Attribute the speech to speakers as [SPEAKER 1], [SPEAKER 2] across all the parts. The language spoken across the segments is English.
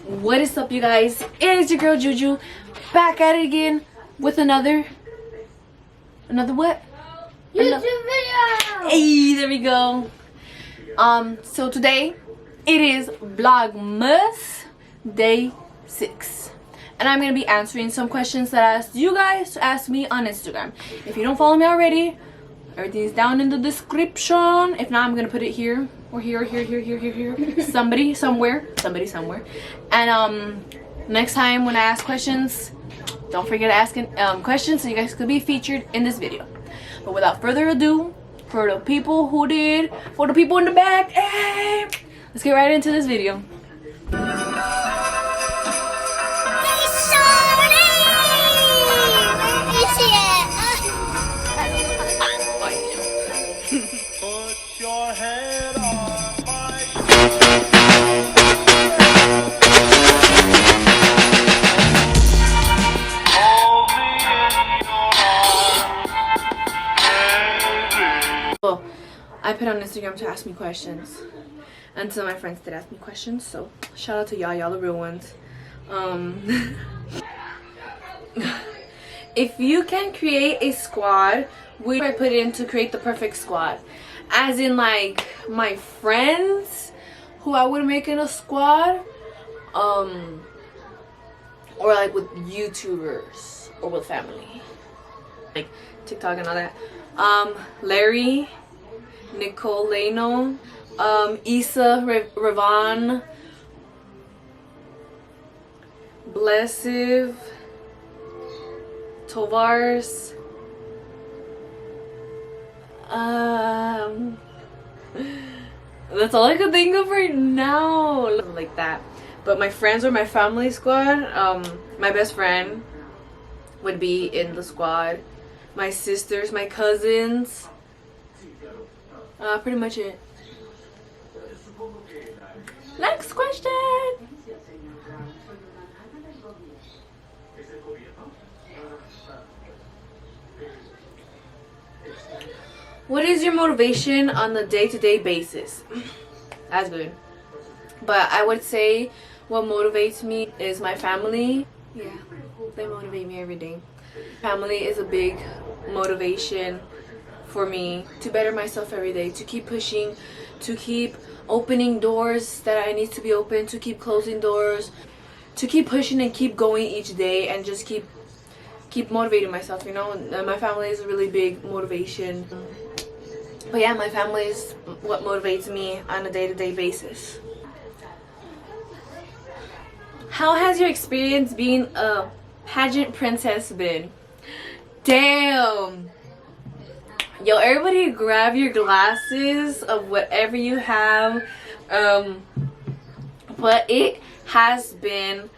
[SPEAKER 1] What is up, you guys? It is your girl Juju, back at it again with another what?
[SPEAKER 2] YouTube video.
[SPEAKER 1] Hey, there we go. So today it is Vlogmas Day 6. And I'm going to be answering some questions that I asked you guys to ask me on Instagram. If you don't follow me already, everything is down in the description. If not, I'm going to put it here. Or here. Somebody, somewhere. And next time when I ask questions, don't forget to ask questions so you guys could be featured in this video. But without further ado, for the people in the back, hey, let's get right into this video.
[SPEAKER 3] Put your head on my hold me in your arms, baby.
[SPEAKER 1] Well, I put on Instagram to ask me questions, and some of my friends did ask me questions, so shout out to y'all the real ones. If you can create a squad, would I put it in to create the perfect squad? As in, like, my friends who I would make in a squad, or like with YouTubers or with family, like TikTok and all that. Larry, Nicole Leno, Issa Ravan, Blessive, Tovars, that's all I could think of right now, like that. But my friends or my family squad, my best friend would be in the squad, my sisters, my cousins, pretty much it. Next question. What is your motivation on the day-to-day basis? That's good. But I would say what motivates me is my family. Yeah, they motivate me every day. Family is a big motivation for me to better myself every day, to keep pushing, to keep opening doors that I need to be open, to keep closing doors, to keep pushing and keep going each day, and just keep motivating myself, you know. And my family is a really big motivation. But yeah, my family is what motivates me on a day-to-day basis. How has your experience being a pageant princess been? Damn! Yo, everybody grab your glasses of whatever you have. But it has been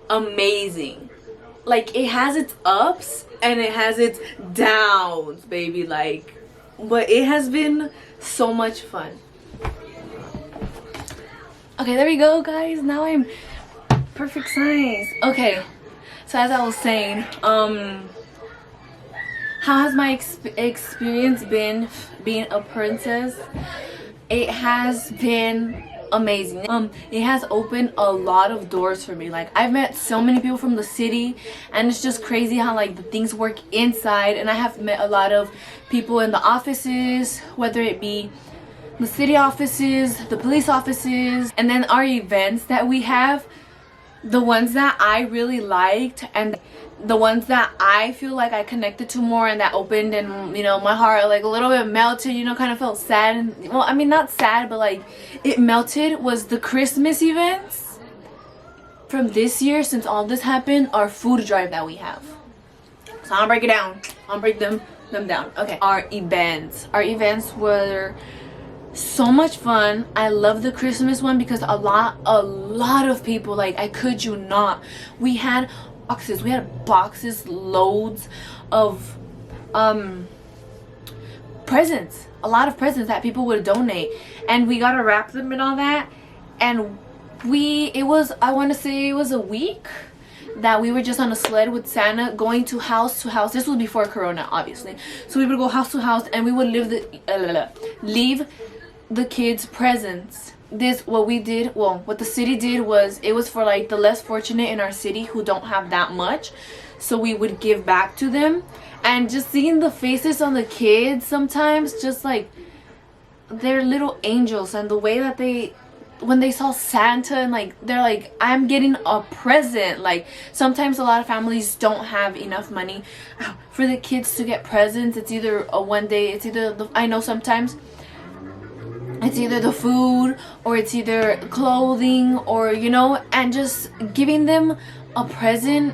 [SPEAKER 1] amazing. Like, it has its ups and it has its downs, baby. Like, but it has been so much fun. Okay, there we go, guys. Now I'm perfect size. Okay, so as I was saying, how has my experience been being a princess? It has been amazing. It has opened a lot of doors for me. Like, I've met so many people from the city, and it's just crazy how, like, the things work inside. And I have met a lot of people in the offices, whether it be the city offices, the police offices, and then our events that we have, the ones that I really liked and the ones that I feel like I connected to more and that opened, and, you know, my heart like a little bit melted, you know, kind of felt sad. And, well, I mean, not sad, but like it melted, was the Christmas events from this year. Since all this happened, our food drive that we have. So I'll break it down. I'll break them down. Okay, our events were so much fun. I love the Christmas one because a lot of people, like, I kid you not, we had boxes loads of presents, a lot of presents that people would donate, and we gotta wrap them and all that. And I want to say it was a week that we were just on a sled with Santa, going to house. This was before Corona, obviously. So we would go house to house, and we would leave the kids presents what we did, well, what the city did was, it was for like the less fortunate in our city who don't have that much, so we would give back to them. And just seeing the faces on the kids sometimes, just like they're little angels, and the way that when they saw Santa, and like they're like, I'm getting a present. Like sometimes a lot of families don't have enough money for the kids to get presents. It's either a one day, it's either I know sometimes it's either the food, or it's either clothing, or you know, and just giving them a present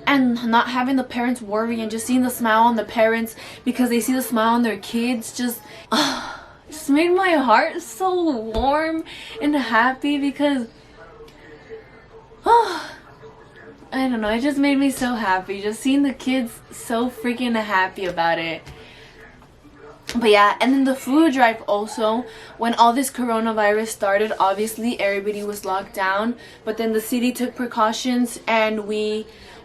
[SPEAKER 1] and not having the parents worry, and just seeing the smile on the parents because they see the smile on their kids, just made my heart so warm and happy, because I don't know, it just made me so happy just seeing the kids so freaking happy about it. But yeah, and then the food drive also, when all this coronavirus started, obviously everybody was locked down, but then the city took precautions, and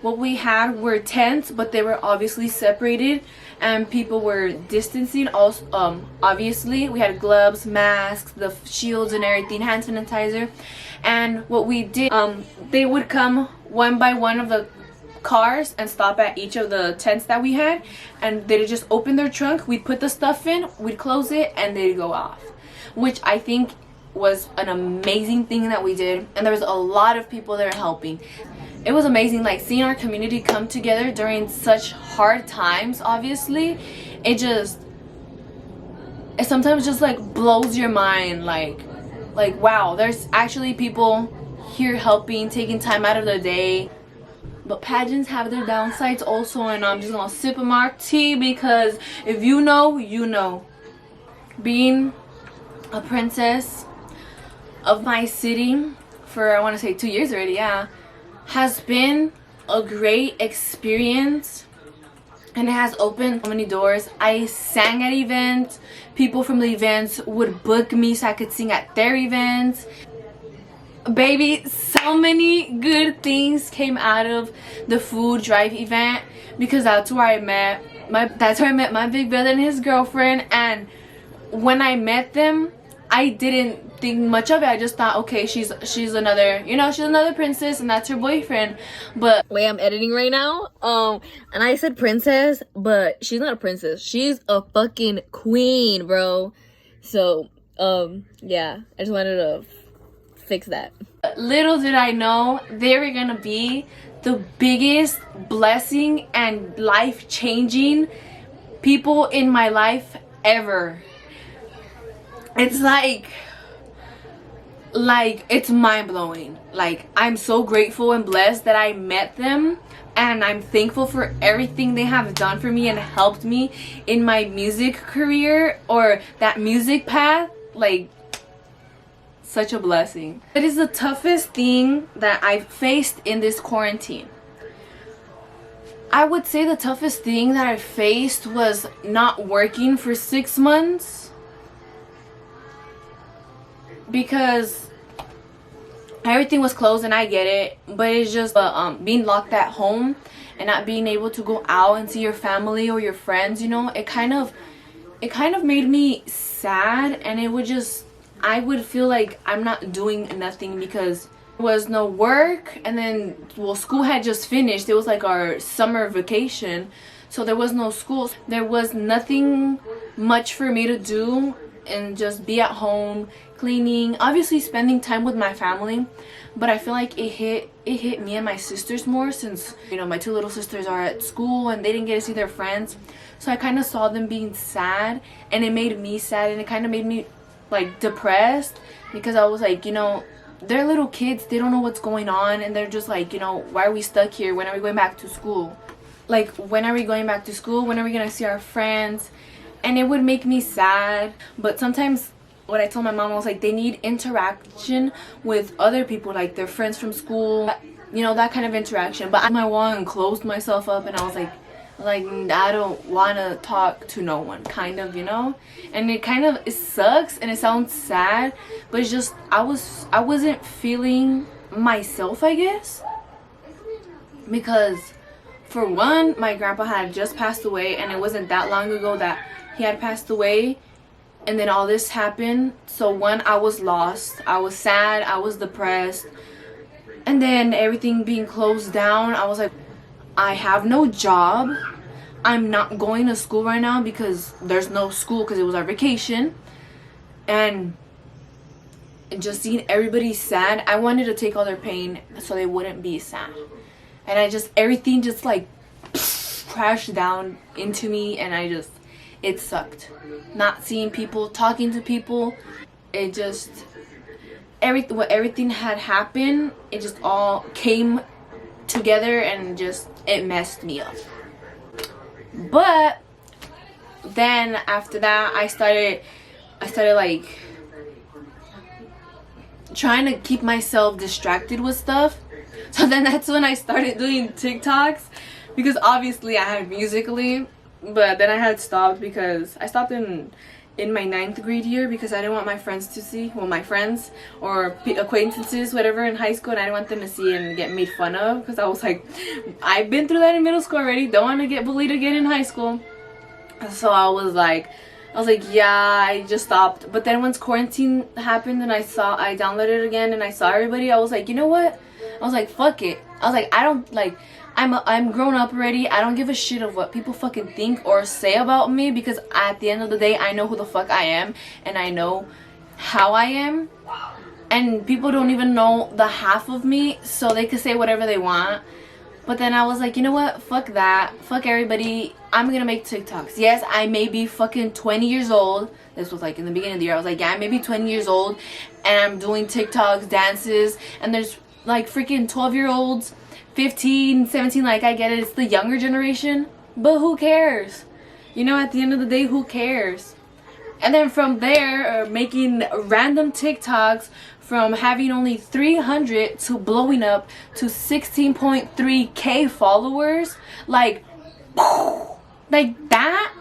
[SPEAKER 1] what we had were tents, but they were obviously separated, and people were distancing. Also, obviously we had gloves, masks, the shields and everything, hand sanitizer. And what we did, they would come one by one of the cars and stop at each of the tents that we had, and they'd just open their trunk, we'd put the stuff in, we'd close it, and they'd go off, which I think was an amazing thing that we did. And there was a lot of people there helping. It was amazing, like seeing our community come together during such hard times. Obviously it sometimes just like blows your mind, like wow, there's actually people here helping, taking time out of their day. But pageants have their downsides also, and I'm just gonna sip a mark tea, because if you know, you know. Being a princess of my city for, I want to say 2 years already, yeah, has been a great experience, and it has opened so many doors. I sang at events, people from the events would book me so I could sing at their events. Baby, so many good things came out of the food drive event, because that's where I met my big brother and his girlfriend. And when I met them, I didn't think much of it. I just thought, okay, she's another, you know, she's another princess, and that's her boyfriend. But wait, I'm editing right now, and I said princess, but she's not a princess, she's a fucking queen, bro. So yeah, I just wanted to fix that. Little did I know they were gonna be the biggest blessing and life-changing people in my life ever. It's like it's mind-blowing. Like, I'm so grateful and blessed that I met them, and I'm thankful for everything they have done for me and helped me in my music career, or that music path. Like, such a blessing. It is the toughest thing that I've faced in this quarantine. I would say the toughest thing that I faced was not working for 6 months, because everything was closed, and I get it, but it's just being locked at home and not being able to go out and see your family or your friends, you know, it kind of made me sad. And I would feel like I'm not doing nothing, because there was no work, and then, well, school had just finished. It was like our summer vacation, so there was no school. There was nothing much for me to do, and just be at home cleaning, obviously spending time with my family. But I feel like it hit me and my sisters more, since, you know, my 2 little sisters are at school and they didn't get to see their friends. So I kind of saw them being sad, and it made me sad, and it kind of made me like depressed, because I was like, you know, they're little kids, they don't know what's going on, and they're just like, you know, why are we stuck here? When are we going back to school? Like, when are we going back to school? When are we gonna see our friends? And it would make me sad. But sometimes what I told my mom, I was like, they need interaction with other people, like their friends from school, you know, that kind of interaction. But I my wall and closed myself up, and I was like I don't want to talk to no one, kind of, you know. And it sucks, and it sounds sad, but it's just I wasn't feeling myself, I guess, because for one, my grandpa had just passed away, and it wasn't that long ago that he had passed away. and then all this happened. So one, I was lost, I was sad, I was depressed, and then everything being closed down, I was like, I have no job, I'm not going to school right now because there's no school because it was our vacation. And just seeing everybody sad, I wanted to take all their pain so they wouldn't be sad. And everything just like crashed down into me, and it sucked. Not seeing people, talking to people, it just, everything had happened, it just all came together and just, it messed me up. But then after that, I started like trying to keep myself distracted with stuff. So then that's when I started doing TikToks, because obviously I had Musical.ly, but then I had stopped because I stopped in my 9th grade year because I didn't want my friends to see, well, my friends or acquaintances, whatever, in high school, and I didn't want them to see and get made fun of, because I was like, I've been through that in middle school already, don't want to get bullied again in high school. So I was like, yeah, I just stopped. But then once quarantine happened and I downloaded it again and I saw everybody, I was like, you know what? I was like, fuck it. I was like, I don't, like, I'm grown up already. I don't give a shit of what people fucking think or say about me, because at the end of the day, I know who the fuck I am and I know how I am. And people don't even know the half of me, so they could say whatever they want. But then I was like, you know what? Fuck that. Fuck everybody. I'm gonna make TikToks. Yes, I may be fucking 20 years old. This was like in the beginning of the year. I was like, yeah, I may be 20 years old and I'm doing TikToks, dances, and there's like freaking 12-year-olds, 15, 17, like, I get it. It's the younger generation. But who cares? You know, at the end of the day, who cares? And then from there, making random TikToks, from having only 300 to blowing up to 16.3k followers, like that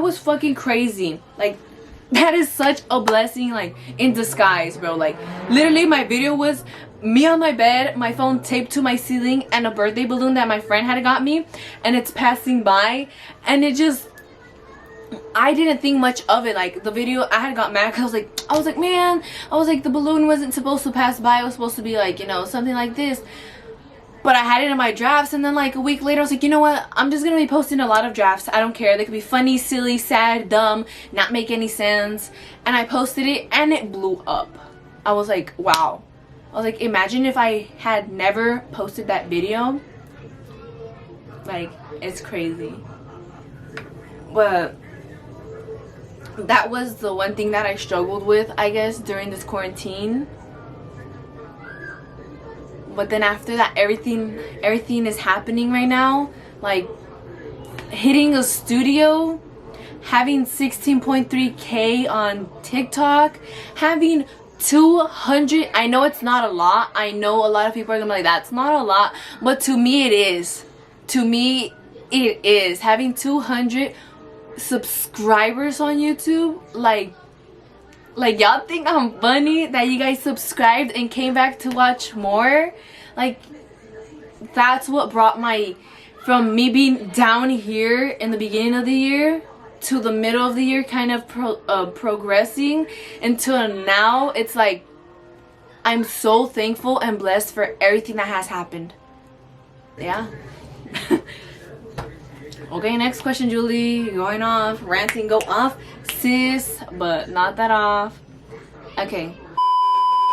[SPEAKER 1] was fucking crazy. Like, that is such a blessing, like, in disguise, bro. Like, literally my video was me on my bed, my phone taped to my ceiling, and a birthday balloon that my friend had got me, and it's passing by, and it just, I didn't think much of it. Like, the video, I had got mad because I was like, man, I was like, the balloon wasn't supposed to pass by. It was supposed to be like, you know, something like this. But I had it in my drafts, and then like a week later, I was like, you know what? I'm just gonna be posting a lot of drafts. I don't care. They could be funny, silly, sad, dumb, not make any sense. And I posted it, and it blew up. I was like, wow. I was like, imagine if I had never posted that video. Like, it's crazy. But that was the one thing that I struggled with, I guess, during this quarantine. But then after that, everything is happening right now. Like, hitting a studio, having 16.3k on TikTok, having 200, I know it's not a lot. I know a lot of people are gonna be like, that's not a lot. But to me, it is. To me, it is. Having 200 subscribers on YouTube, like y'all think I'm funny that you guys subscribed and came back to watch more? Like, that's what brought from me being down here in the beginning of the year to the middle of the year, kind of progressing until now. It's like, I'm so thankful and blessed for everything that has happened. Yeah. Okay, next question, Julie. Going off, ranting, go off, sis, but not that off. Okay,